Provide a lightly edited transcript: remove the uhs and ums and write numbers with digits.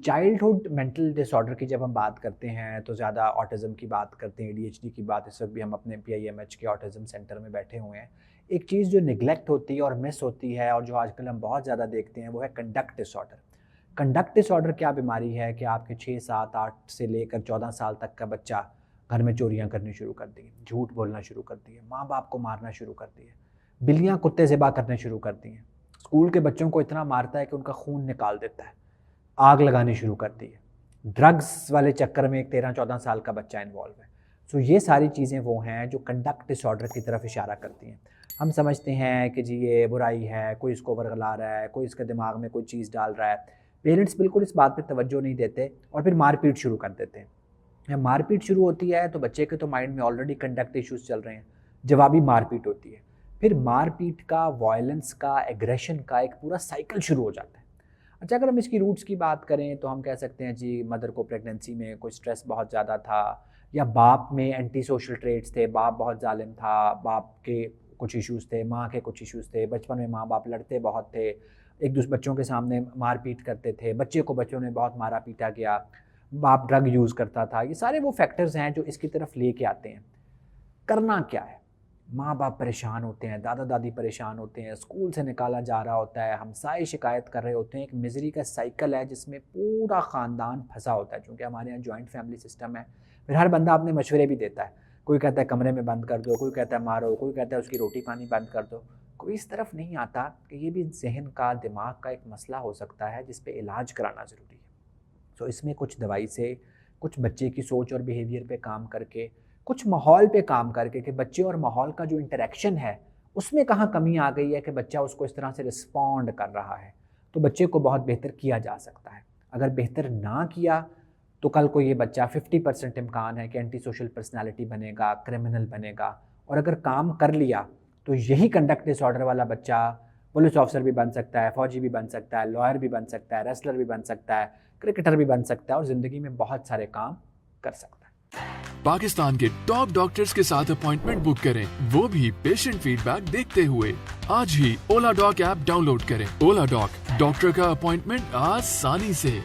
Childhood mental disorder की जब हम बात करते हैं तो ज़्यादा ऑटिज़म की बात करते हैं, एडीएचडी की बात। इस वक्त भी हम अपने पीआईएमएच के ऑटिज़म सेंटर में बैठे हुए हैं। एक चीज़ जो निगलेक्ट होती है और मिस होती है और जो आजकल हम बहुत ज़्यादा देखते हैं वो है कंडक्ट डिसऑर्डर। कंडक्ट डिसऑर्डर क्या बीमारी है कि आपके 6, 7, 8 से लेकर 14 साल तक का बच्चा घर में चोरियां करनी शुरू कर दी, झूठ बोलना शुरू कर दिए, माँ बाप को मारना शुरू कर दिए, बिल्लियाँ कुत्ते ज़िबा करने शुरू कर दिए, स्कूल के बच्चों को इतना मारता है कि उनका खून निकाल देता है, आग लगानी शुरू कर दी है, ड्रग्स वाले चक्कर में एक 13-14 साल का बच्चा इन्वॉल्व है। सो ये सारी चीज़ें वो हैं जो कंडक्ट डिसऑर्डर की तरफ इशारा करती हैं। हम समझते हैं कि जी ये बुराई है, कोई इसको वर्गला रहा है, कोई इसके दिमाग में कोई चीज़ डाल रहा है। पेरेंट्स बिल्कुल इस बात पे तवज्जो नहीं देते और फिर मारपीट शुरू कर देते हैं। जब मारपीट शुरू होती है तो बच्चे के तो माइंड में ऑलरेडी कंडक्ट इश्यूज चल रहे हैं, जवाबी मारपीट होती है, फिर मारपीट का, वायलेंस का, एग्रेशन का एक पूरा साइकिल शुरू हो जाता है। अच्छा, अगर हम इसकी रूट्स की बात करें तो हम कह सकते हैं जी मदर को प्रेगनेंसी में कोई स्ट्रेस बहुत ज़्यादा था, या बाप में एंटी सोशल ट्रेट्स थे, बाप बहुत जालिम था, बाप के कुछ इश्यूज़ थे, माँ के कुछ इश्यूज़ थे, बचपन में माँ बाप लड़ते बहुत थे, एक दूसरे बच्चों के सामने मारपीट करते थे, बच्चे को बच्चों ने बहुत मारा पीटा गया, बाप ड्रग यूज़ करता था। ये सारे वो फैक्टर्स हैं जो इसकी तरफ लेके आते हैं। करना क्या है? माँ बाप परेशान होते हैं, दादा दादी परेशान होते हैं, स्कूल से निकाला जा रहा होता है, हमसाए शिकायत कर रहे होते हैं। एक मिजरी का साइकिल है जिसमें पूरा ख़ानदान फंसा होता है, क्योंकि हमारे यहाँ जॉइंट फैमिली सिस्टम है। फिर हर बंदा अपने मशवरे भी देता है, कोई कहता है कमरे में बंद कर दो, कोई कहता है मारो, कोई कहता है उसकी रोटी पानी बंद कर दो। कोई इस तरफ नहीं आता कि ये भी जहन का, दिमाग का एक मसला हो सकता है जिस पे इलाज कराना ज़रूरी है। तो इसमें कुछ दवाई से, कुछ बच्चे की सोच और बिहेवियर पे काम करके, कुछ माहौल पे काम करके कि बच्चे और माहौल का जो इंटरेक्शन है उसमें कहाँ कमी आ गई है कि बच्चा उसको इस तरह से रिस्पॉन्ड कर रहा है, तो बच्चे को बहुत बेहतर किया जा सकता है। अगर बेहतर ना किया तो कल को ये बच्चा 50% इम्कान है कि एंटी सोशल पर्सनैलिटी बनेगा, क्रिमिनल बनेगा। और अगर काम कर लिया तो यही कंडक्ट डिसऑर्डर वाला बच्चा पुलिस ऑफिसर भी बन सकता है, फौजी भी बन सकता है, लॉयर भी बन सकता है, रेसलर भी बन सकता है, क्रिकेटर भी बन सकता है और ज़िंदगी में बहुत सारे काम कर सकता है। पाकिस्तान के टॉप डॉक्टर्स के साथ अपॉइंटमेंट बुक करें, वो भी पेशेंट फीडबैक देखते हुए। आज ही ओला डॉक ऐप डाउनलोड करें। ओला डॉक, डॉक्टर का अपॉइंटमेंट आसानी से।